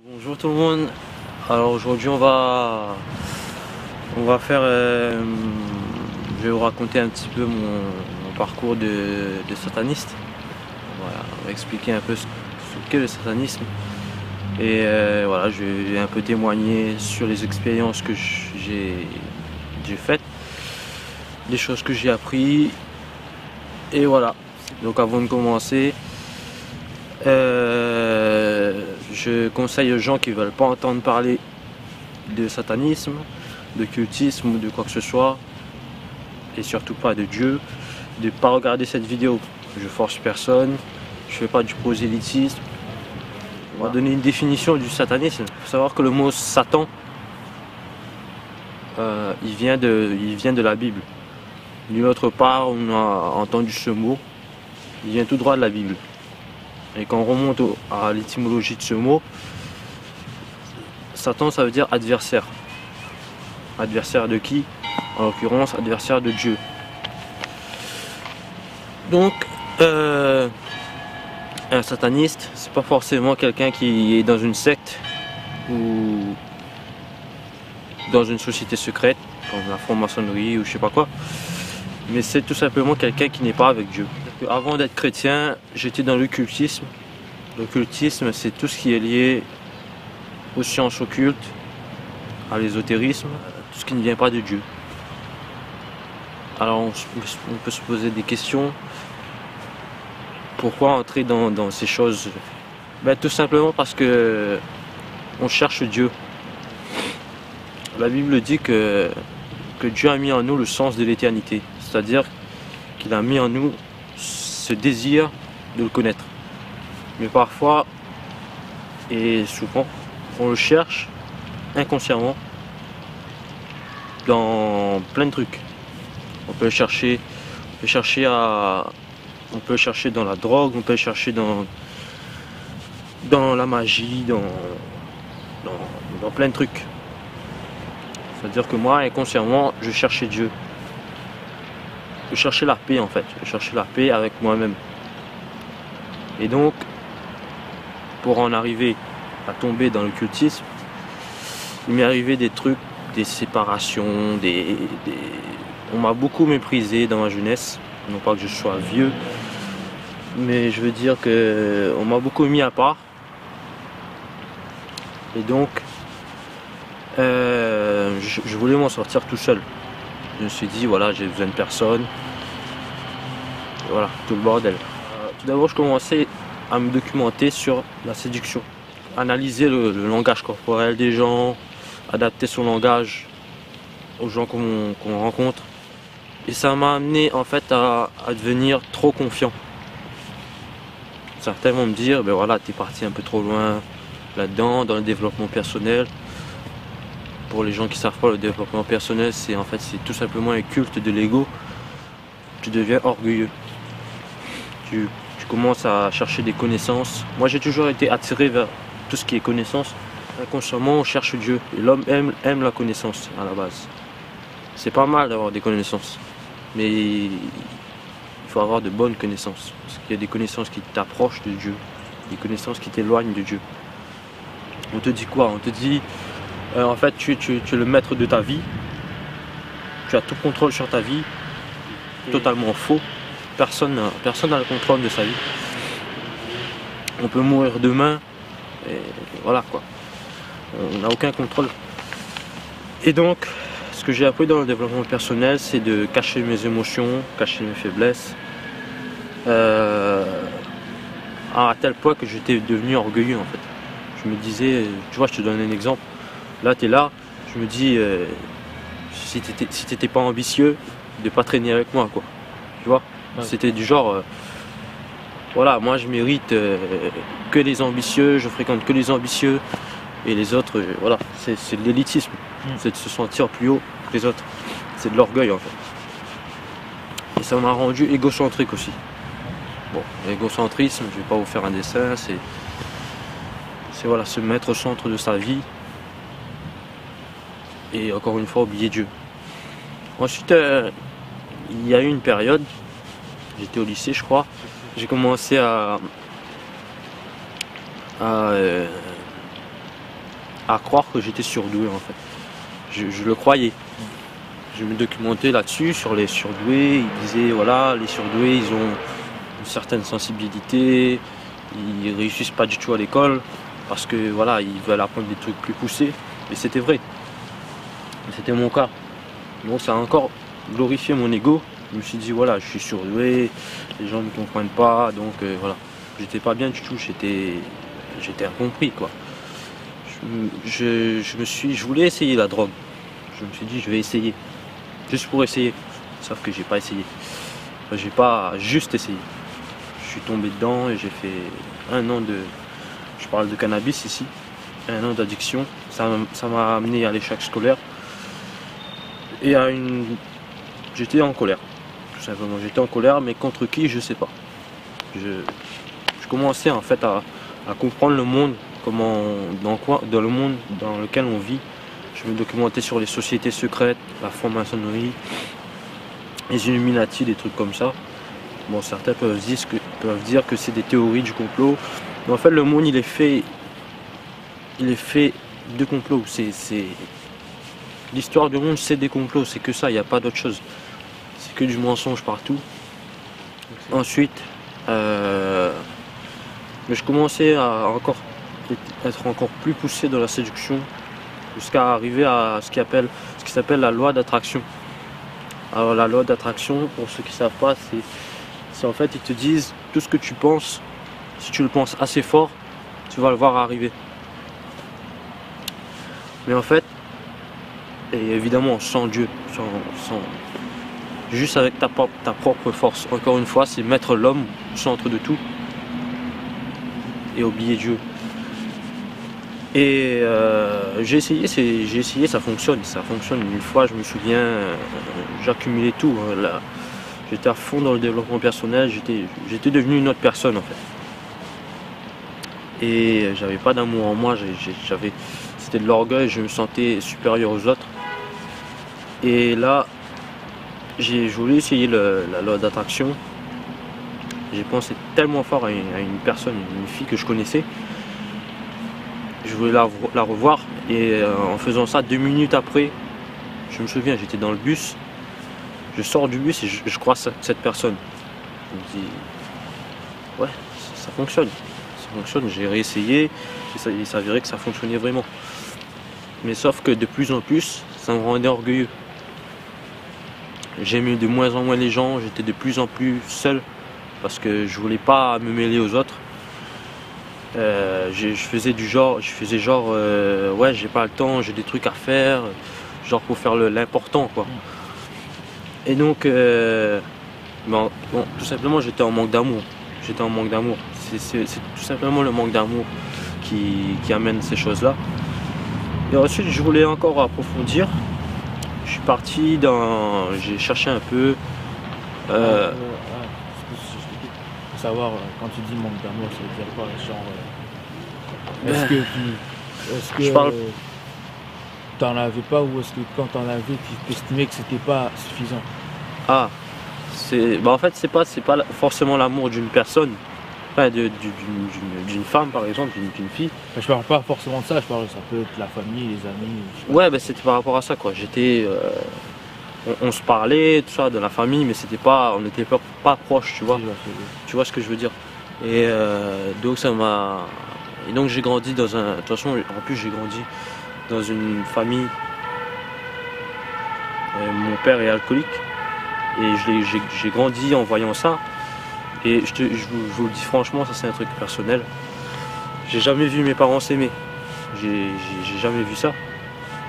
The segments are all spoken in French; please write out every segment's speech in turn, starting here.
Bonjour tout le monde. Alors aujourd'hui on va faire je vais vous raconter un petit peu mon parcours de sataniste. Voilà, on va expliquer un peu ce qu'est le satanisme et voilà, je vais un peu témoigner sur les expériences que j'ai faites, des choses que j'ai appris et voilà. Donc avant de commencer, je conseille aux gens qui ne veulent pas entendre parler de satanisme, de cultisme ou de quoi que ce soit, et surtout pas de Dieu, de ne pas regarder cette vidéo. Je force personne, je fais pas du prosélytisme. On va donner une définition du satanisme. Il faut savoir que le mot Satan, il vient de la Bible. D'une autre part, on a entendu ce mot, il vient tout droit de la Bible. Et quand on remonte à l'étymologie de ce mot, Satan, ça veut dire adversaire. Adversaire de qui? En l'occurrence, adversaire de Dieu. Donc, un sataniste, c'est pas forcément quelqu'un qui est dans une secte ou dans une société secrète, comme la franc-maçonnerie ou je sais pas quoi. Mais c'est tout simplement quelqu'un qui n'est pas avec Dieu. Avant d'être chrétien, j'étais dans l'occultisme. L'occultisme, c'est tout ce qui est lié aux sciences occultes, à l'ésotérisme, tout ce qui ne vient pas de Dieu. Alors on peut se poser des questions. Pourquoi entrer dans ces choses? Tout simplement parce que on cherche Dieu. La Bible dit que Dieu a mis en nous le sens de l'éternité. C'est-à-dire qu'il a mis en nous ce désir de le connaître. Mais parfois, et souvent, on le cherche inconsciemment dans plein de trucs. On peut le chercher dans la drogue, on peut le chercher dans la magie, dans plein de trucs. C'est-à-dire que moi, inconsciemment, je cherchais Dieu. Je cherchais la paix en fait. Je cherchais la paix avec moi-même. Et donc, pour en arriver à tomber dans l'occultisme, il m'est arrivé des trucs, des séparations, on m'a beaucoup méprisé dans ma jeunesse. Non pas que je sois vieux, mais je veux dire que on m'a beaucoup mis à part. Et donc, je voulais m'en sortir tout seul. Je me suis dit, voilà, j'ai besoin de personne. Et voilà, tout le bordel. Tout d'abord, je commençais à me documenter sur la séduction. Analyser le langage corporel des gens, adapter son langage aux gens qu'on rencontre. Et ça m'a amené en fait à devenir trop confiant. Certains vont me dire, ben voilà, t'es parti un peu trop loin là-dedans, dans le développement personnel. Pour les gens qui ne savent pas, le développement personnel, c'est tout simplement un culte de l'ego. Tu deviens orgueilleux. Tu commences à chercher des connaissances. Moi, j'ai toujours été attiré vers tout ce qui est connaissance. Inconsciemment, on cherche Dieu. Et l'homme aime la connaissance à la base. C'est pas mal d'avoir des connaissances. Mais il faut avoir de bonnes connaissances. Parce qu'il y a des connaissances qui t'approchent de Dieu. Des connaissances qui t'éloignent de Dieu. On te dit quoi? On te dit... en fait, tu es le maître de ta vie. Tu as tout contrôle sur ta vie. Totalement faux. Personne n'a le contrôle de sa vie. On peut mourir demain. Et voilà quoi. On n'a aucun contrôle. Et donc, ce que j'ai appris dans le développement personnel, c'est de cacher mes émotions, cacher mes faiblesses. À tel point que j'étais devenu orgueilleux en fait. Je me disais, tu vois, je te donne un exemple. Là, tu es là, je me dis, si t'étais pas ambitieux, de pas traîner avec moi, quoi. Tu vois, ouais. C'était du genre, voilà, moi je mérite que les ambitieux, je fréquente que les ambitieux, et les autres, voilà, c'est de l'élitisme. C'est de se sentir plus haut que les autres. C'est de l'orgueil, en fait. Et ça m'a rendu égocentrique aussi. Bon, l'égocentrisme, je vais pas vous faire un dessin, c'est voilà, se mettre au centre de sa vie. Et encore une fois, oublier Dieu. Ensuite, il y a eu une période, j'étais au lycée je crois, j'ai commencé à à croire que j'étais surdoué en fait. Je le croyais. Je me documentais là-dessus, sur les surdoués. Ils disaient voilà, les surdoués, ils ont une certaine sensibilité, ils réussissent pas du tout à l'école parce que voilà, ils veulent apprendre des trucs plus poussés. Et c'était vrai. C'était mon cas. Donc ça a encore glorifié mon ego. Je me suis dit voilà, je suis surdoué, les gens ne me comprennent pas, donc voilà. J'étais pas bien du tout, j'étais incompris quoi. Je voulais essayer la drogue. Je me suis dit je vais essayer. Juste pour essayer. Sauf que j'ai pas essayé. Enfin, j'ai pas juste essayé. Je suis tombé dedans et j'ai fait 1 an de. Je parle de cannabis ici. 1 an d'addiction. Ça m'a amené à l'échec scolaire. Et à une. J'étais en colère. Tout simplement. J'étais en colère, mais contre qui je sais pas. Je commençais en fait à comprendre le monde, dans le monde dans lequel on vit. Je me documentais sur les sociétés secrètes, la franc-maçonnerie, les Illuminati, des trucs comme ça. Bon, certains peuvent dire que c'est des théories du complot. Mais en fait, le monde, il est fait de complots. L'histoire du monde, c'est des complots. C'est que ça, il n'y a pas d'autre chose. C'est que du mensonge partout. Ensuite, mais je commençais à être encore plus poussé dans la séduction, jusqu'à arriver à ce qui s'appelle la loi d'attraction. Alors la loi d'attraction, pour ceux qui ne savent pas, c'est en fait, ils te disent tout ce que tu penses, si tu le penses assez fort, tu vas le voir arriver. Mais en fait, et évidemment sans Dieu, juste avec ta propre force. Encore une fois, c'est mettre l'homme au centre de tout et oublier Dieu. Et j'ai essayé, ça fonctionne. Une fois, je me souviens, j'accumulais tout. Là, j'étais à fond dans le développement personnel, j'étais devenu une autre personne en fait. Et j'avais pas d'amour en moi, c'était de l'orgueil, je me sentais supérieur aux autres. Et là, je voulais essayer la loi d'attraction. J'ai pensé tellement fort à une personne, une fille que je connaissais. Je voulais la revoir et en faisant ça 2 minutes après, je me souviens, j'étais dans le bus, je sors du bus et je croise cette personne. Je me dis, ouais, ça fonctionne, j'ai réessayé, il s'avérait que ça fonctionnait vraiment. Mais sauf que de plus en plus, ça me rendait orgueilleux. J'aimais de moins en moins les gens, j'étais de plus en plus seul parce que je voulais pas me mêler aux autres. Je faisais genre ouais, j'ai pas le temps, j'ai des trucs à faire, genre pour faire l'important quoi. Et donc bon, tout simplement j'étais en manque d'amour. C'est tout simplement le manque d'amour qui amène ces choses là. Et ensuite je voulais encore approfondir. Je suis parti j'ai cherché un peu savoir, quand tu dis manque d'amour, ça veut dire quoi, genre est-ce que je parle... t'en avais pas, ou est-ce que quand t'en avais tu estimais que c'était pas suffisant? Ah, en fait c'est pas forcément l'amour d'une personne, enfin d'une femme par exemple, d'une fille. Je parle pas forcément de ça, ça peut être la famille, les amis. Ouais, ben c'était par rapport à ça quoi. On se parlait, tout ça, de la famille, mais on n'était pas proches, tu vois. Tu vois ce que je veux dire. Et donc donc j'ai grandi de toute façon, en plus j'ai grandi dans une famille. Mon père est alcoolique et j'ai grandi en voyant ça. Et je vous le dis franchement, ça c'est un truc personnel. J'ai jamais vu mes parents s'aimer. J'ai jamais vu ça.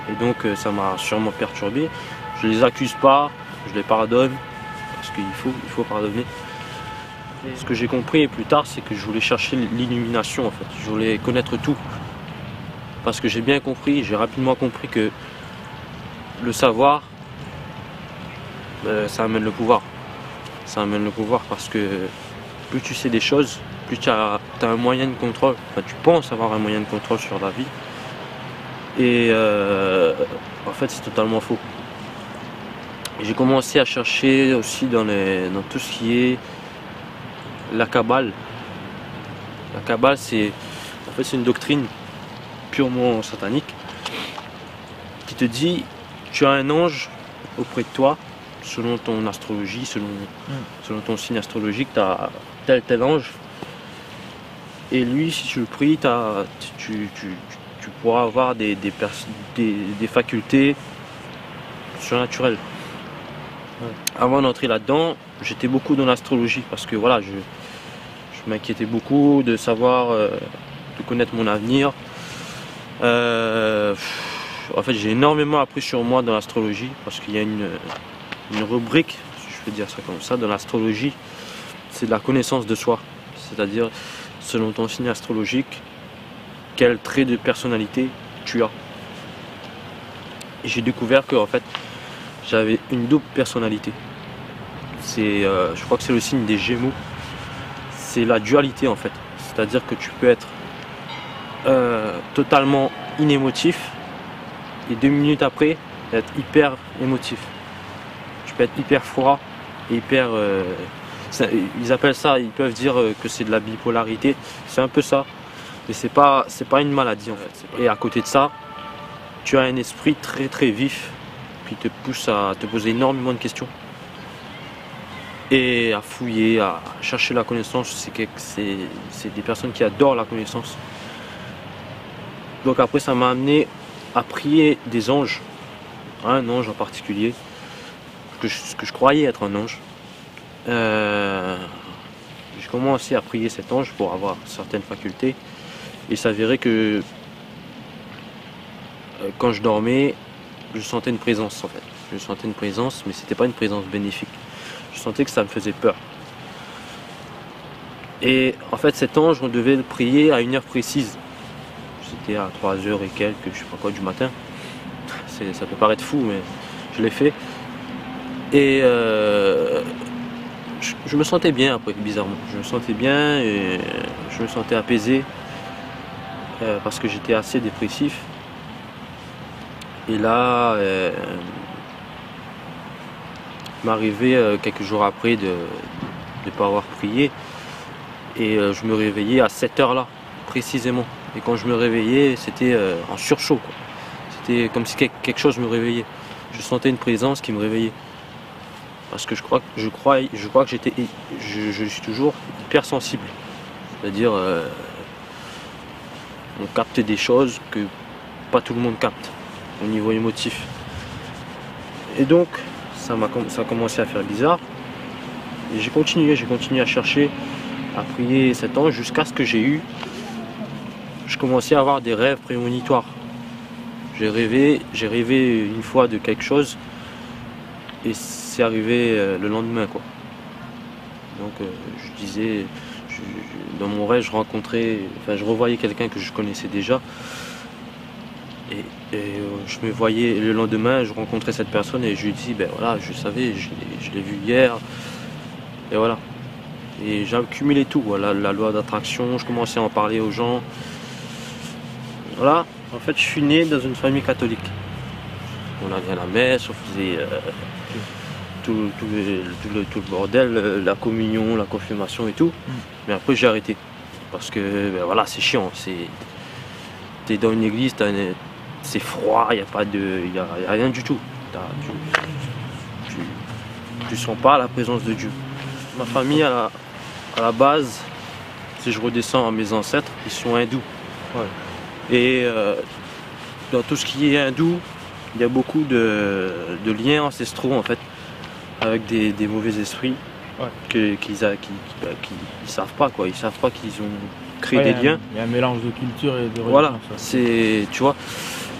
Et donc ça m'a sûrement perturbé. Je les accuse pas, je les pardonne, parce qu'il faut pardonner. Ce que j'ai compris plus tard, c'est que je voulais chercher l'illumination en fait. Je voulais connaître tout. Parce que j'ai rapidement compris que le savoir, ça amène le pouvoir. Ça amène le pouvoir parce que plus tu sais des choses, plus tu as un moyen de contrôle. Enfin, tu penses avoir un moyen de contrôle sur la vie. Et en fait, c'est totalement faux. J'ai commencé à chercher aussi dans tout ce qui est la Kabbale. La Kabbale, c'est une doctrine purement satanique, qui te dit tu as un ange auprès de toi, selon ton astrologie, selon ton signe astrologique, tu as tel ange. Et lui, si tu le pries, tu pourras avoir des facultés surnaturelles. Ouais. Avant d'entrer là-dedans, j'étais beaucoup dans l'astrologie parce que voilà, je m'inquiétais beaucoup de savoir, de connaître mon avenir. En fait, j'ai énormément appris sur moi dans l'astrologie parce qu'il y a une rubrique, si je peux dire ça comme ça, dans l'astrologie, c'est de la connaissance de soi. C'est-à-dire, selon ton signe astrologique, quel trait de personnalité tu as. Et j'ai découvert que en fait, j'avais une double personnalité. Je crois que c'est le signe des Gémeaux. C'est la dualité en fait. C'est-à-dire que tu peux être totalement inémotif et 2 minutes après être hyper émotif. Tu peux être hyper froid et hyper... ils appellent ça, ils peuvent dire que c'est de la bipolarité. C'est un peu ça. Mais c'est pas une maladie en fait. Et à côté de ça, tu as un esprit très très vif qui te pousse à te poser énormément de questions. Et à fouiller, à chercher la connaissance. C'est des personnes qui adorent la connaissance. Donc après ça m'a amené à prier des anges. Un ange en particulier. Que je croyais être un ange. J'ai commencé à prier cet ange pour avoir certaines facultés. Et il s'avérait que quand je dormais, je sentais une présence en fait. Je sentais une présence, mais c'était pas une présence bénéfique. Je sentais que ça me faisait peur. Et en fait cet ange, on devait le prier à une heure précise. C'était à 3h et quelques, je sais pas quoi, du matin. Ça peut paraître fou, mais je l'ai fait. Et je me sentais bien après, bizarrement. Je me sentais bien et je me sentais apaisé parce que j'étais assez dépressif. Et là, il m'arrivait quelques jours après de ne pas avoir prié. Et je me réveillais à cette heure-là, précisément. Et quand je me réveillais, c'était en surchaud, quoi. C'était comme si quelque chose me réveillait. Je sentais une présence qui me réveillait. Parce que je crois que je suis toujours hyper sensible. C'est-à-dire, on capte des choses que pas tout le monde capte au niveau émotif. Et donc, ça a commencé à faire bizarre. Et j'ai continué à chercher, à prier cet ange jusqu'à ce que je commençais à avoir des rêves prémonitoires. J'ai rêvé une fois de quelque chose et c'est arrivé le lendemain, quoi. Donc je disais, dans mon rêve, je revoyais quelqu'un que je connaissais déjà et je me voyais le lendemain, je rencontrais cette personne et je lui dis, ben voilà, je savais, je l'ai vu hier et voilà. Et j'ai accumulé tout, voilà, la loi d'attraction, je commençais à en parler aux gens. Voilà, en fait, je suis né dans une famille catholique. On allait à la messe, on faisait tout le bordel, la communion, la confirmation et tout. Mais après, j'ai arrêté. Parce que, ben voilà, c'est chiant. T'es dans une église, c'est froid, il n'y a rien du tout. Tu sens pas la présence de Dieu. Ma famille, à la base, si je redescends à mes ancêtres, ils sont hindous. Ouais. Et dans tout ce qui est hindou, il y a beaucoup de liens ancestraux en fait, avec des mauvais esprits, ouais, qu'ils savent pas, quoi. Ils savent pas qu'ils ont créé des liens. Il y a un mélange de culture et de religion. Voilà, tu vois.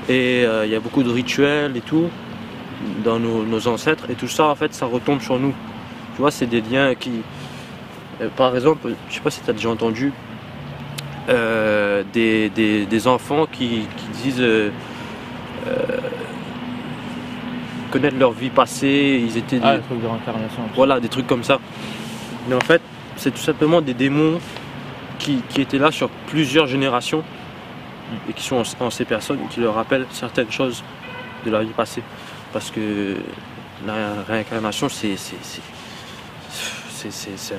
Et il y a beaucoup de rituels et tout dans nos ancêtres, et tout ça en fait, ça retombe sur nous. Tu vois, c'est des liens qui, par exemple, je sais pas si tu as déjà entendu. Des enfants qui disent connaître leur vie passée, ils étaient des trucs de réincarnation. Voilà, des trucs comme ça. Mais en fait, c'est tout simplement des démons qui étaient là sur plusieurs générations et qui sont en ces personnes, qui leur rappellent certaines choses de la vie passée. Parce que la réincarnation, c'est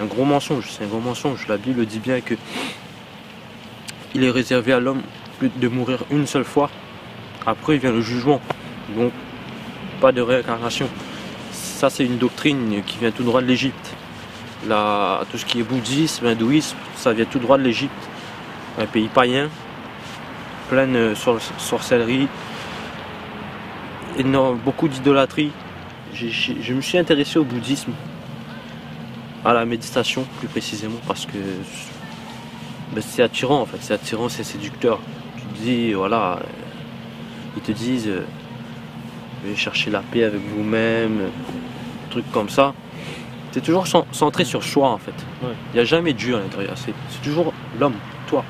un gros mensonge. C'est un gros mensonge. La Bible dit bien que il est réservé à l'homme de mourir une seule fois. Après vient le jugement, donc pas de réincarnation. Ça c'est une doctrine qui vient tout droit de l'Égypte. Tout ce qui est bouddhisme, hindouisme, ça vient tout droit de l'Égypte. Un pays païen, plein de sorcellerie, beaucoup d'idolâtrie. Je me suis intéressé au bouddhisme, à la méditation plus précisément, parce que c'est attirant en fait, c'est attirant, c'est séducteur. Tu te dis, voilà, ils te disent, veuillez chercher la paix avec vous-même, trucs comme ça. C'est toujours centré sur soi en fait. Il n'y a jamais Dieu à l'intérieur, c'est toujours l'homme, toi.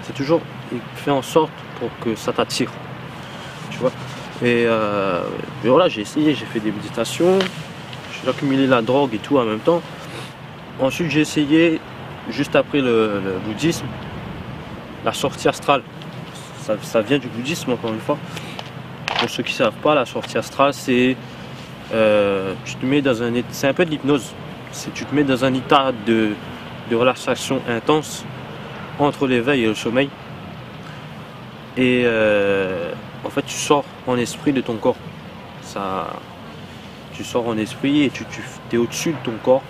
C'est toujours, il fait en sorte pour que ça t'attire, tu vois. Et voilà, j'ai essayé, j'ai fait des méditations, j'ai accumulé la drogue et tout en même temps. Ensuite j'ai essayé, juste après le bouddhisme, la sortie astrale. Ça vient du bouddhisme encore une fois. Pour ceux qui ne savent pas, la sortie astrale c'est tu te mets dans un état, c'est un peu de l'hypnose. Tu te mets dans un état de relaxation intense entre l'éveil et le sommeil. Et en fait tu sors en esprit de ton corps. Tu sors en esprit et tu es au-dessus de ton corps.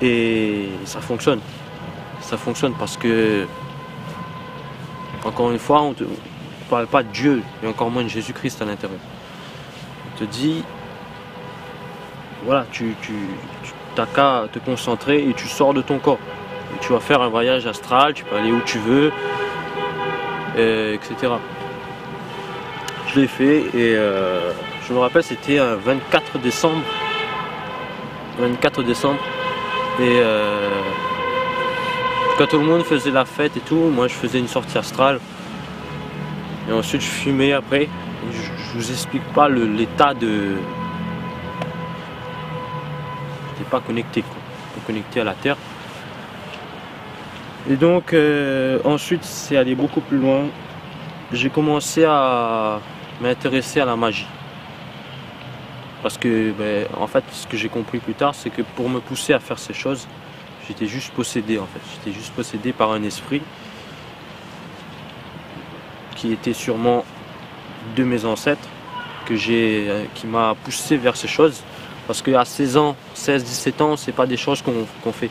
Et ça fonctionne. Ça fonctionne parce que, encore une fois, on ne parle pas de Dieu et encore moins de Jésus-Christ à l'intérieur. On te dit, voilà, tu n'as qu'à te concentrer et tu sors de ton corps. Et tu vas faire un voyage astral, tu peux aller où tu veux, etc. Je l'ai fait et je me rappelle, c'était un 24 décembre. 24 décembre. Et quand tout le monde faisait la fête et tout, moi je faisais une sortie astrale. Et ensuite je fumais après. Je vous explique pas l'état de... J'étais pas connecté, quoi. Pas connecté à la terre. Et donc ensuite c'est allé beaucoup plus loin. J'ai commencé à m'intéresser à la magie. Parce que en fait ce que j'ai compris plus tard, c'est que pour me pousser à faire ces choses, j'étais juste possédé en fait. J'étais juste possédé par un esprit qui était sûrement de mes ancêtres, qui m'a poussé vers ces choses. Parce qu'à 16 ans, 16-17 ans, c'est pas des choses qu'on fait.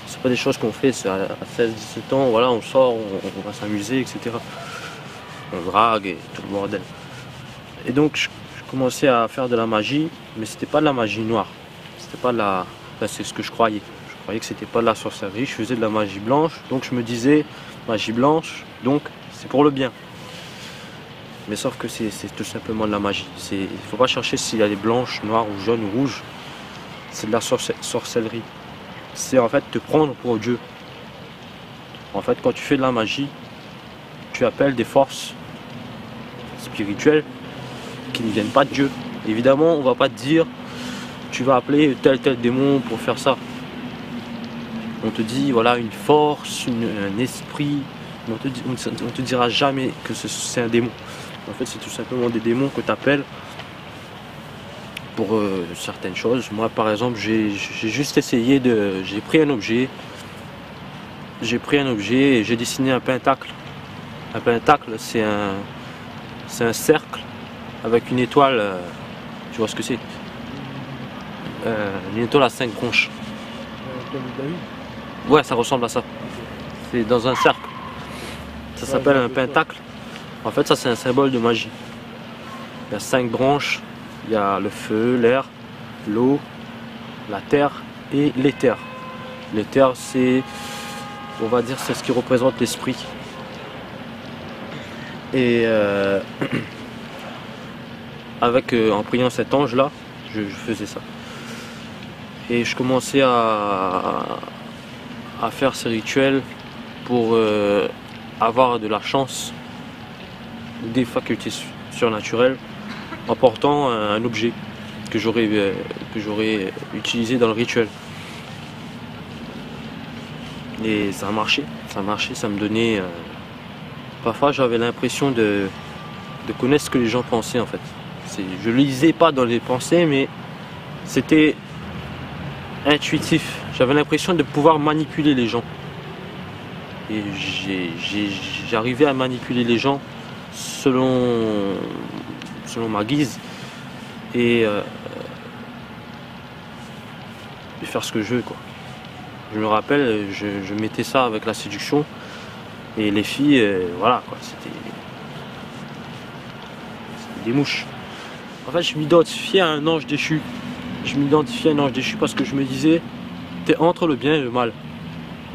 C'est pas des choses qu'on fait, c'est à 16-17 ans, voilà, on sort, on va s'amuser, etc. On drague et tout le bordel. Et donc je commençais à faire de la magie, mais c'était pas de la magie noire. C'était pas de la... Enfin, c'est ce que je croyais. Je croyais que c'était pas de la sorcellerie, je faisais de la magie blanche, donc je me disais, magie blanche, donc c'est pour le bien. Mais sauf que c'est tout simplement de la magie. Il ne faut pas chercher si elle est blanche, noire ou jaune ou rouge. C'est de la sorcellerie. C'est en fait te prendre pour Dieu. En fait, quand tu fais de la magie, tu appelles des forces spirituelles qui ne viennent pas de Dieu. Évidemment, on ne va pas te dire tu vas appeler tel démon pour faire ça. On te dit voilà une force, un esprit. On te dira jamais que c'est un démon. En fait, c'est tout simplement des démons que tu appelles pour certaines choses. Moi, par exemple, j'ai juste essayé de... J'ai pris un objet et j'ai dessiné un pentacle. Un pentacle, c'est un cercle avec une étoile. Tu vois ce que c'est? Une étoile à 5 branches. Ouais, ça ressemble à ça. C'est dans un cercle. Ça s'appelle un pentacle. En fait, ça c'est un symbole de magie. Il y a 5 branches. Il y a le feu, l'air, l'eau, la terre et l'éther. L'éther, c'est, on va dire, c'est ce qui représente l'esprit. Et en priant cet ange-là, je faisais ça. Et je commençais à faire ces rituels pour avoir de la chance, des facultés surnaturelles, en portant un objet que j'aurais utilisé dans le rituel. Et ça marchait, ça me donnait... Parfois j'avais l'impression de connaître ce que les gens pensaient en fait. Je ne lisais pas dans les pensées, mais c'était intuitif. J'avais l'impression de pouvoir manipuler les gens. Et j'arrivais à manipuler les gens selon ma guise et faire ce que je veux, quoi. Je me rappelle, je mettais ça avec la séduction et les filles, voilà quoi, c'était des mouches. En fait, je m'identifiais à un ange déchu. Je m'identifiais à un ange déchu parce que je me disais, t'es entre le bien et le mal,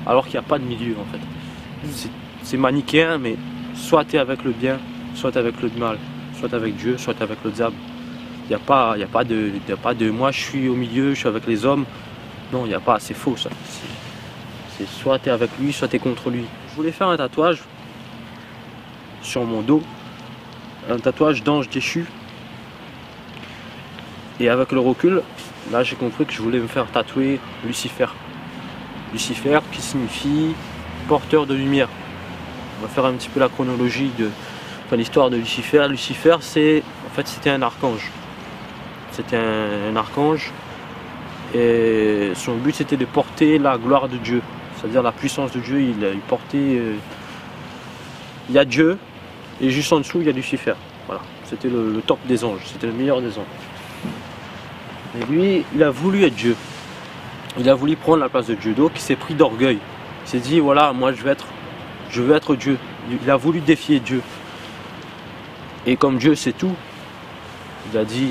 alors qu'il n'y a pas de milieu en fait. C'est manichéen, mais soit t'es avec le bien, soit t'es avec le mal, soit avec Dieu, soit avec le diable. Il n'y a pas de moi je suis au milieu, je suis avec les hommes. Non, il n'y a pas, c'est faux ça. C'est soit tu es avec lui, soit tu es contre lui. Je voulais faire un tatouage sur mon dos, un tatouage d'ange déchu. Et avec le recul, là j'ai compris que je voulais me faire tatouer Lucifer. Lucifer qui signifie porteur de lumière. On va faire un petit peu la chronologie de l'histoire de Lucifer. Lucifer, c'était un archange. C'était un archange et son but c'était de porter la gloire de Dieu, c'est-à-dire la puissance de Dieu. Il portait, il y a Dieu et juste en dessous il y a Lucifer. Voilà, c'était le top des anges, c'était le meilleur des anges. Et lui, il a voulu être Dieu. Il a voulu prendre la place de Dieu, donc il s'est pris d'orgueil. Il s'est dit voilà, moi je veux être Dieu. Il a voulu défier Dieu. Et comme Dieu c'est tout, il a dit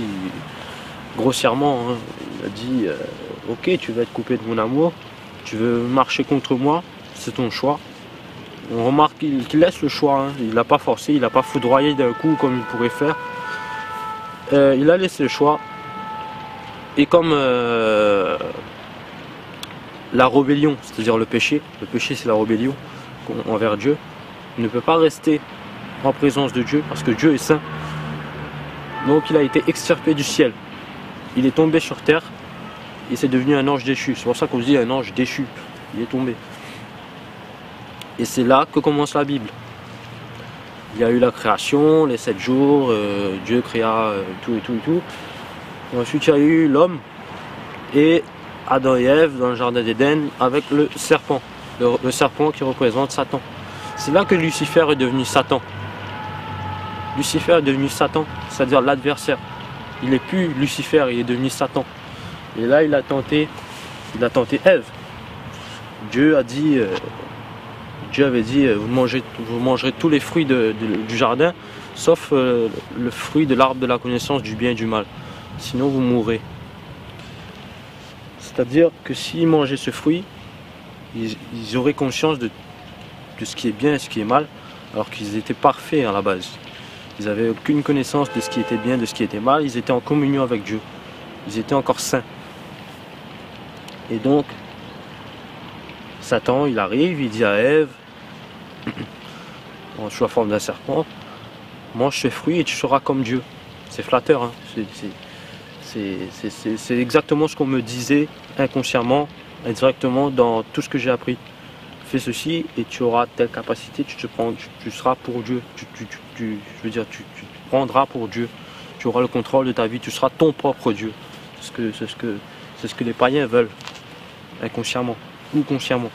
grossièrement, hein, il a dit ok, tu vas être coupé de mon amour, tu veux marcher contre moi, c'est ton choix. On remarque qu'il laisse le choix, hein. Il n'a pas forcé, il n'a pas foudroyé d'un coup comme il pourrait faire. Il a laissé le choix. Et comme la rébellion, c'est-à-dire le péché c'est la rébellion envers Dieu, il ne peut pas rester en présence de Dieu parce que Dieu est saint. Donc il a été extirpé du ciel. Il est tombé sur terre et c'est devenu un ange déchu. C'est pour ça qu'on dit un ange déchu. Il est tombé. Et c'est là que commence la Bible. Il y a eu la création, les 7 jours, Dieu créa tout et tout et tout. Et ensuite il y a eu l'homme et Adam et Ève dans le jardin d'Éden avec le serpent. Le serpent qui représente Satan. C'est là que Lucifer est devenu Satan. Lucifer est devenu Satan, c'est-à-dire l'adversaire. Il n'est plus Lucifer, il est devenu Satan. Et là il a tenté Ève. Dieu avait dit vous mangerez tous les fruits du jardin, sauf le fruit de l'arbre de la connaissance du bien et du mal. Sinon vous mourrez. C'est-à-dire que s'ils mangeaient ce fruit, ils auraient conscience de ce qui est bien et ce qui est mal, alors qu'ils étaient parfaits à la base. Ils n'avaient aucune connaissance de ce qui était bien, de ce qui était mal. Ils étaient en communion avec Dieu. Ils étaient encore saints. Et donc, Satan, il arrive, il dit à Ève, sous la forme d'un serpent, mange ce fruit et tu seras comme Dieu. C'est flatteur, hein. C'est exactement ce qu'on me disait inconsciemment, indirectement dans tout ce que j'ai appris. Fais ceci et tu auras telle capacité, tu seras pour Dieu, tu prendras pour Dieu, tu auras le contrôle de ta vie, tu seras ton propre Dieu. C'est ce que les païens veulent, inconsciemment ou consciemment.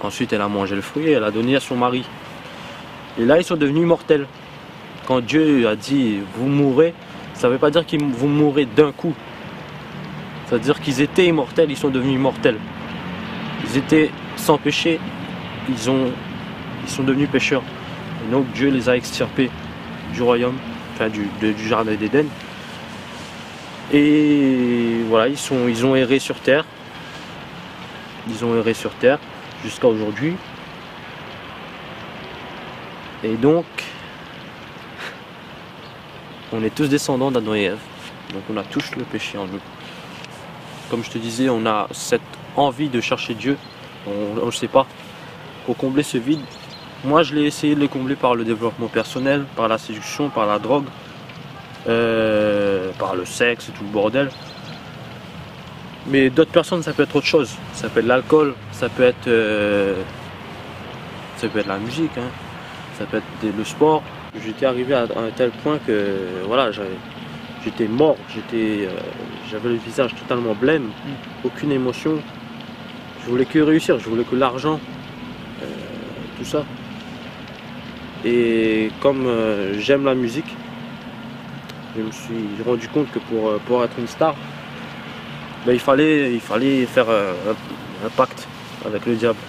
Ensuite elle a mangé le fruit et elle a donné à son mari. Et là ils sont devenus mortels. Quand Dieu a dit vous mourrez, ça ne veut pas dire qu'ils vont mourir d'un coup. C'est-à-dire qu'ils étaient immortels, ils sont devenus immortels. Ils étaient sans péché, ils sont devenus pécheurs. Et donc Dieu les a extirpés du royaume, enfin du jardin d'Éden. Et voilà, ils ont erré sur terre. Ils ont erré sur terre jusqu'à aujourd'hui. Et donc, on est tous descendants d'Adam et Ève. Donc on a tous le péché en nous. Comme je te disais, on a cette envie de chercher Dieu, on ne sait pas, pour combler ce vide. Moi je l'ai essayé de le combler par le développement personnel, par la séduction, par la drogue, par le sexe et tout le bordel. Mais d'autres personnes ça peut être autre chose, ça peut être l'alcool, ça peut être la musique, hein. Ça peut être le sport. J'étais arrivé à un tel point que voilà, j'étais mort, j'avais le visage totalement blême, aucune émotion, Je voulais que réussir, je voulais que l'argent, tout ça. Et comme j'aime la musique, je me suis rendu compte que pour être une star, ben, il fallait faire un pacte avec le diable,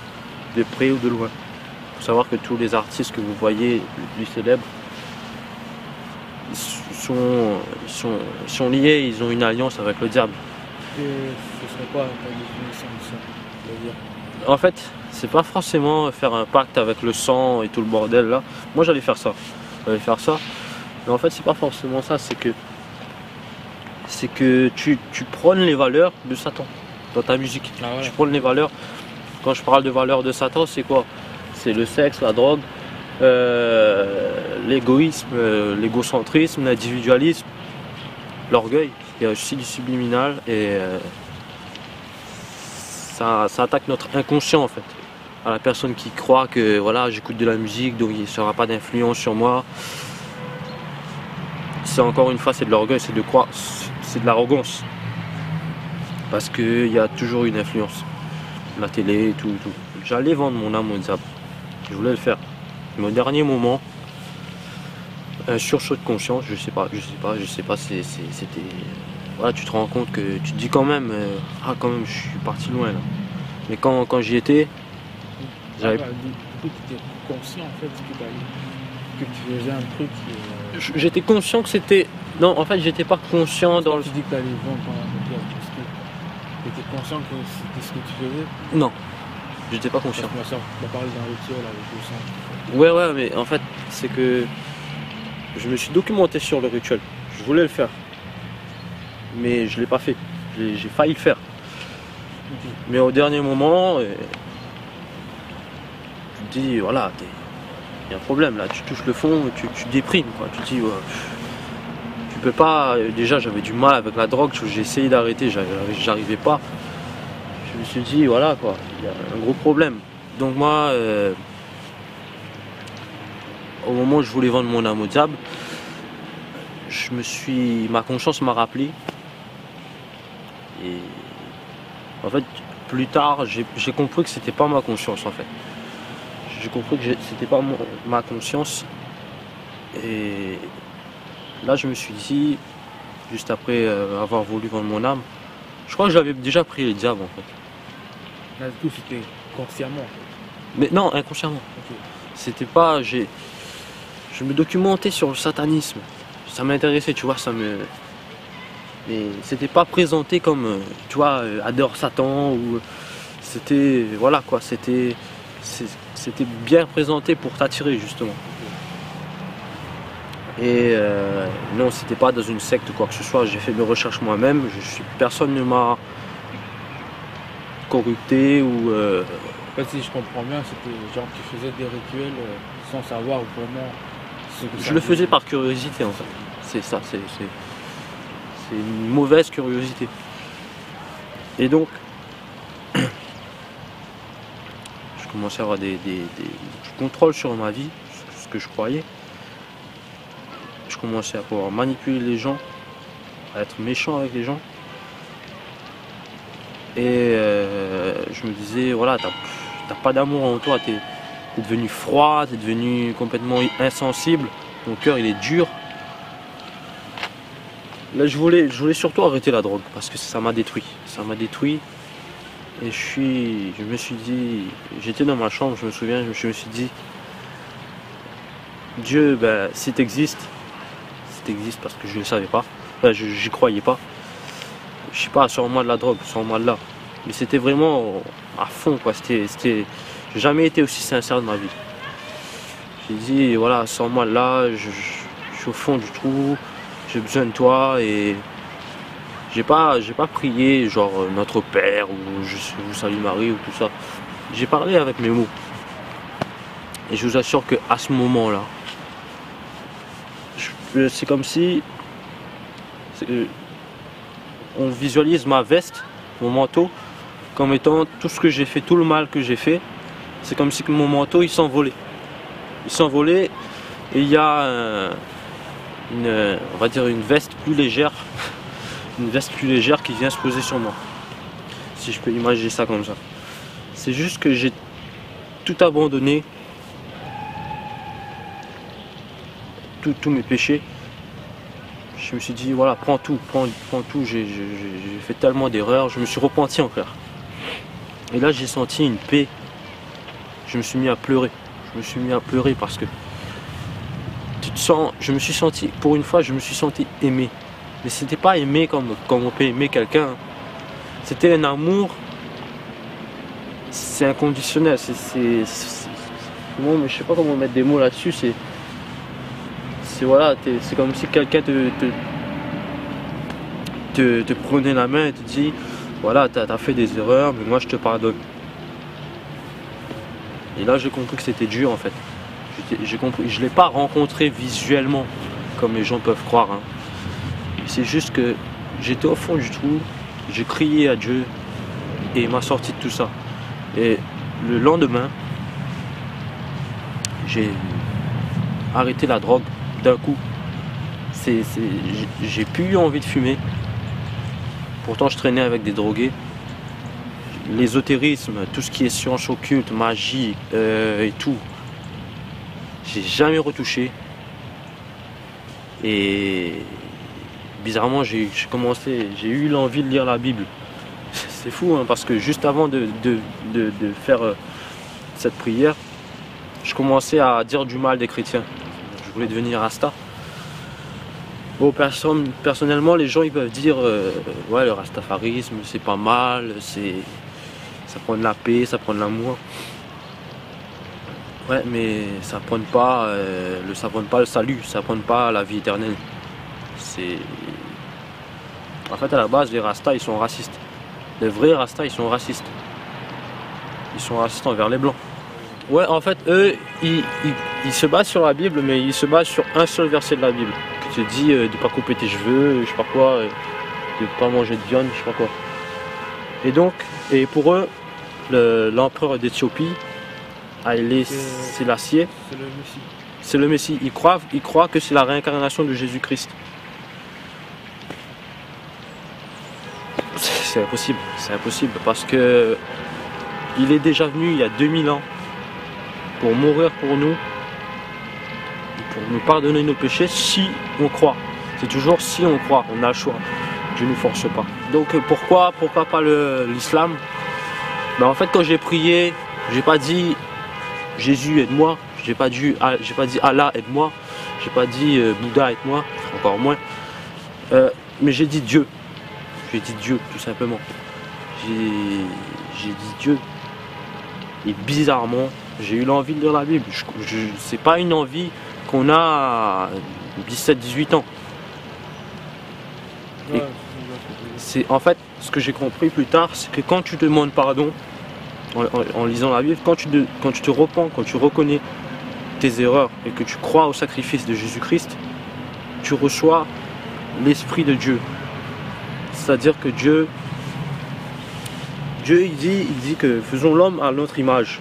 de près ou de loin. Il faut savoir que tous les artistes que vous voyez, les célèbres, ils sont liés, ils ont une alliance avec le diable. Et ce serait quoi ta définition de ça? C'est-à-dire, En fait, c'est pas forcément faire un pacte avec le sang et tout le bordel là. Moi j'allais faire ça. Mais en fait c'est pas forcément ça, c'est que tu prônes les valeurs de Satan dans ta musique. ah ouais. Tu prônes les valeurs. Quand je parle de valeurs de Satan, c'est quoi? C'est le sexe, la drogue, l'égoïsme, l'égocentrisme, l'individualisme, l'orgueil. Il y a aussi du subliminal et ça attaque notre inconscient en fait. À la personne qui croit que voilà, j'écoute de la musique, donc il ne sera pas d'influence sur moi. C'est encore une fois, c'est de l'orgueil, c'est de l'arrogance. Parce qu'il y a toujours une influence. La télé et tout. J'allais vendre mon âme au diable. Je voulais le faire. Mais au dernier moment, un sursaut de conscience, je sais pas, c'était. Voilà, tu te rends compte que tu te dis quand même, quand même, je suis parti loin là. Mais quand j'y étais, j'avais. Du coup, tu étais conscient en fait que tu faisais un truc. J'étais conscient que c'était. Non, en fait, j'étais pas conscient dans le. Tu dis que tu allais vendre ton âme au diable. Est-ce que tu étais conscient que c'était ce que tu faisais? Non, j'étais pas conscient. Parce que on a parlé d'un rituel avec le sang. Ouais, mais en fait, c'est que je me suis documenté sur le rituel. Je voulais le faire. Mais je l'ai pas fait. J'ai failli le faire. Okay. Mais au dernier moment, tu te dis, voilà, il y a un problème là. Tu touches le fond, tu déprimes. Quoi. Tu te dis, ouais, tu peux pas. Déjà, j'avais du mal avec la drogue. J'ai essayé d'arrêter, j'arrivais pas. Je me suis dit, voilà, quoi, il y a un gros problème. Donc moi, au moment où je voulais vendre mon âme au diable, ma conscience m'a rappelé. Et en fait, plus tard, j'ai compris que c'était pas ma conscience en fait. J'ai compris que c'était pas ma conscience. Et là, je me suis dit, juste après avoir voulu vendre mon âme, je crois que j'avais déjà pris les diables en fait. Là, du coup, c'était consciemment. Mais non, inconsciemment. Okay. C'était pas. Je me documentais sur le satanisme. Ça m'intéressait, tu vois, mais c'était pas présenté comme, tu vois, adore Satan ou. C'était. Voilà quoi, c'était bien présenté pour t'attirer justement. Et non, c'était pas dans une secte ou quoi que ce soit. J'ai fait mes recherches moi-même. Personne ne m'a corrupté ou. En fait, si je comprends bien, c'était genre tu faisais des rituels sans savoir vraiment ce que ça Je le faisais par curiosité en fait. C'est ça, c'est une mauvaise curiosité. Et donc, je commençais à avoir du contrôle sur ma vie, ce que je croyais. Je commençais à pouvoir manipuler les gens, à être méchant avec les gens. Et je me disais, voilà, t'as pas d'amour en toi, t'es devenu froid, t'es devenu complètement insensible, ton cœur il est dur. Là je voulais surtout arrêter la drogue parce que ça m'a détruit. Et je me suis dit, j'étais dans ma chambre, je me souviens, je me suis dit, Dieu, ben, si t'existes parce que je ne le savais pas, ben, j'y croyais pas. Je sais pas, sors-moi de la drogue, sors-moi de là. Mais c'était vraiment à fond quoi, j'ai jamais été aussi sincère de ma vie. J'ai dit voilà, sors-moi de là, je suis au fond du trou, j'ai besoin de toi et j'ai pas prié genre notre Père ou je vous salue Marie ou tout ça. J'ai parlé avec mes mots. Et je vous assure que à ce moment-là, c'est comme si on visualise ma veste, mon manteau, comme étant tout ce que j'ai fait, tout le mal que j'ai fait. C'est comme si mon manteau il s'envolait. Il s'envolait et il y a on va dire une veste plus légère. Une veste plus légère qui vient se poser sur moi. Si je peux imaginer ça comme ça. C'est juste que j'ai tout abandonné, tous mes péchés. Je me suis dit, voilà, prends tout, j'ai fait tellement d'erreurs, je me suis repenti en frère. Et là j'ai senti une paix, je me suis mis à pleurer, parce que tu te sens, je me suis senti, pour une fois je me suis senti aimé. Mais c'était pas aimé comme on peut aimer quelqu'un, c'était un amour, c'est inconditionnel, je sais pas comment mettre des mots là-dessus, voilà, c'est comme si quelqu'un te prenait la main et te dit voilà, t'as fait des erreurs mais moi je te pardonne. Et là j'ai compris que c'était Dieu en fait. J'ai compris, je l'ai pas rencontré visuellement comme les gens peuvent croire, hein. C'est juste que j'étais au fond du trou, j'ai crié à Dieu et il m'a sorti de tout ça. Et le lendemain j'ai arrêté la drogue d'un coup. J'ai plus eu envie de fumer. Pourtant je traînais avec des drogués. L'ésotérisme, tout ce qui est science occulte, magie et tout, j'ai jamais retouché. Et bizarrement j'ai eu l'envie de lire la Bible. C'est fou hein, parce que juste avant de faire cette prière, je commençais à dire du mal des chrétiens. Je voulais devenir rasta. Bon, personnellement, les gens ils peuvent dire ouais, le rastafarisme c'est pas mal, ça prend de la paix, ça prend de l'amour. Ouais, mais ça prend pas le salut, ça prend pas la vie éternelle. En fait, à la base, les rastas ils sont racistes. Les vrais rastas ils sont racistes. Ils sont racistes envers les blancs. Ouais, en fait, eux, ils se basent sur la Bible, mais ils se basent sur un seul verset de la Bible qui te dit de pas couper tes cheveux, je sais pas quoi, de pas manger de viande, je sais pas quoi. Et pour eux, l'empereur d'Éthiopie, Haïlé Sélassié, c'est le Messie. Ils croient que c'est la réincarnation de Jésus-Christ. C'est impossible parce que il est déjà venu il y a 2000 ans pour mourir pour nous, pour nous pardonner nos péchés si on croit. C'est toujours si on croit, on a le choix. Dieu ne nous force pas. Donc pourquoi pas l'islam? Ben, en fait quand j'ai prié, j'ai pas dit Jésus aide-moi, j'ai pas dit Allah aide-moi, j'ai pas dit Bouddha aide-moi, encore moins. Mais j'ai dit Dieu. J'ai dit Dieu tout simplement. J'ai dit Dieu. Et bizarrement, j'ai eu l'envie de lire la Bible. C'est pas une envie qu'on a à 17-18 ans. Ouais, c'est en fait ce que j'ai compris plus tard, c'est que quand tu demandes pardon en lisant la Bible, quand tu te repens, quand tu reconnais tes erreurs et que tu crois au sacrifice de Jésus-Christ, tu reçois l'Esprit de Dieu. C'est-à-dire que Dieu il dit que faisons l'homme à notre image.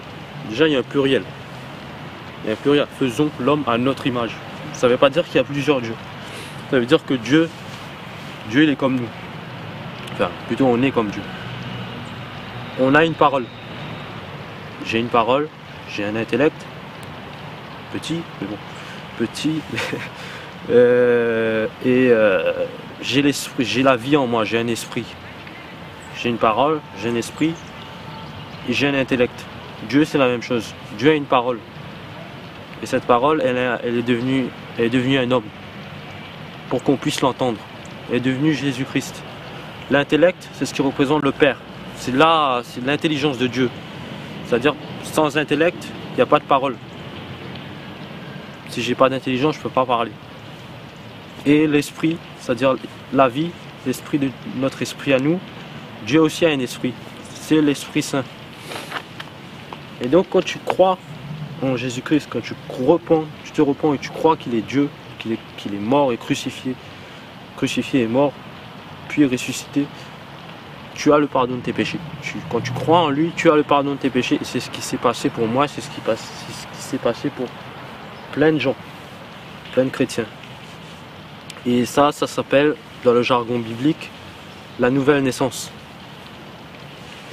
Déjà il y a un pluriel. Faisons l'homme à notre image. Ça ne veut pas dire qu'il y a plusieurs dieux. Ça veut dire que Dieu il est comme nous. Enfin, plutôt on est comme Dieu. On a une parole. J'ai une parole, j'ai un intellect. Petit, mais bon. Petit. J'ai l'esprit, j'ai la vie en moi, j'ai un esprit. J'ai une parole, j'ai un esprit et j'ai un intellect. Dieu c'est la même chose. Dieu a une parole. Et cette parole, elle est devenue un homme. Pour qu'on puisse l'entendre. Elle est devenue Jésus-Christ. L'intellect, c'est ce qui représente le Père. C'est l'intelligence de Dieu. C'est-à-dire, sans intellect, il n'y a pas de parole. Si j'ai pas d'intelligence, je ne peux pas parler. Et l'esprit, c'est-à-dire la vie, l'esprit de notre esprit à nous, Dieu aussi a un esprit. C'est l'Esprit Saint. Et donc quand tu crois en Jésus-Christ, quand tu te repens et tu crois qu'il est Dieu, qu'il est mort et crucifié et mort, puis ressuscité, tu as le pardon de tes péchés. Quand tu crois en lui, tu as le pardon de tes péchés. Et c'est ce qui s'est passé pour moi, c'est ce qui s'est passé pour plein de gens, plein de chrétiens. Et ça s'appelle, dans le jargon biblique, la nouvelle naissance.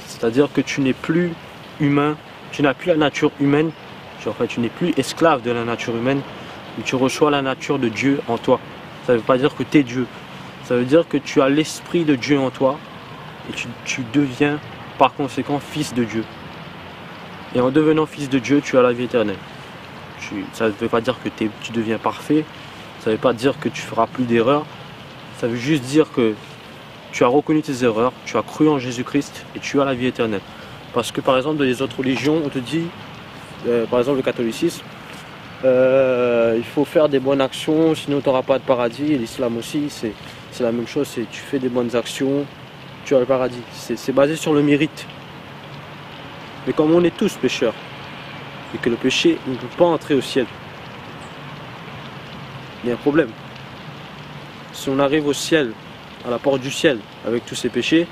C'est-à-dire que tu n'es plus humain, tu n'as plus la nature humaine, en fait, tu n'es plus esclave de la nature humaine, mais tu reçois la nature de Dieu en toi. Ça ne veut pas dire que tu es Dieu, ça veut dire que tu as l'esprit de Dieu en toi et tu deviens par conséquent fils de Dieu. Et en devenant fils de Dieu, tu as la vie éternelle. Ça ne veut pas dire que tu deviens parfait, ça ne veut pas dire que tu feras plus d'erreurs, ça veut juste dire que tu as reconnu tes erreurs, tu as cru en Jésus-Christ et tu as la vie éternelle. Parce que par exemple dans les autres religions, on te dit, par exemple le catholicisme, il faut faire des bonnes actions, sinon tu n'auras pas de paradis. Et l'islam aussi, c'est la même chose, tu fais des bonnes actions, tu as le paradis. C'est basé sur le mérite. Mais comme on est tous pécheurs, et que le péché ne peut pas entrer au ciel, il y a un problème. Si on arrive au ciel, à la porte du ciel, avec tous ces péchés,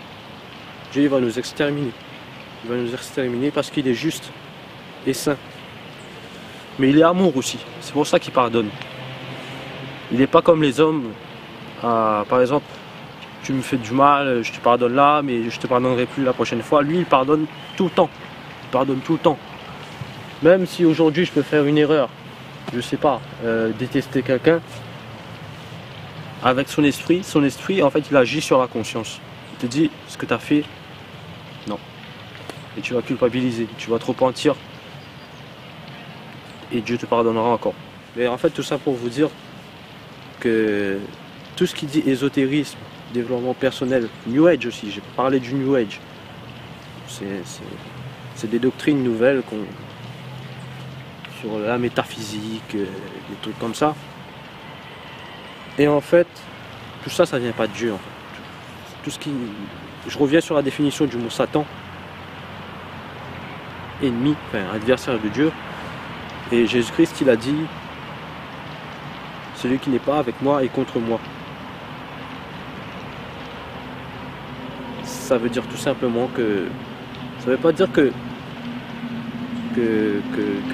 Dieu il va nous exterminer. Il va nous exterminer parce qu'il est juste et saint. Mais il est amour aussi, c'est pour ça qu'il pardonne. Il n'est pas comme les hommes, par exemple, tu me fais du mal, je te pardonne là, mais je te pardonnerai plus la prochaine fois. Lui, il pardonne tout le temps. Il pardonne tout le temps. Même si aujourd'hui je peux faire une erreur, je sais pas, détester quelqu'un, avec son esprit en fait il agit sur la conscience. Il te dit ce que tu as fait, non. Et tu vas culpabiliser, tu vas te repentir et Dieu te pardonnera encore. Mais en fait tout ça pour vous dire que tout ce qui dit ésotérisme, développement personnel, New Age aussi, j'ai parlé du New Age, c'est des doctrines nouvelles sur la métaphysique, des trucs comme ça. Et en fait, tout ça, ça vient pas de Dieu. En fait. Tout ce qui, je reviens sur la définition du mot Satan, ennemi, enfin adversaire de Dieu. Et Jésus-Christ, il a dit, celui qui n'est pas avec moi est contre moi. Ça veut dire tout simplement que, ça veut pas dire que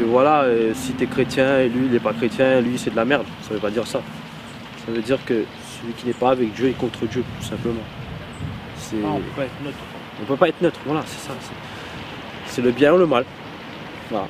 voilà, si tu es chrétien et lui il n'est pas chrétien, lui c'est de la merde. Ça veut pas dire ça. Ça veut dire que celui qui n'est pas avec Dieu est contre Dieu, tout simplement. On peut pas être neutre. On peut pas être neutre, voilà, c'est ça. C'est le bien ou le mal. Voilà.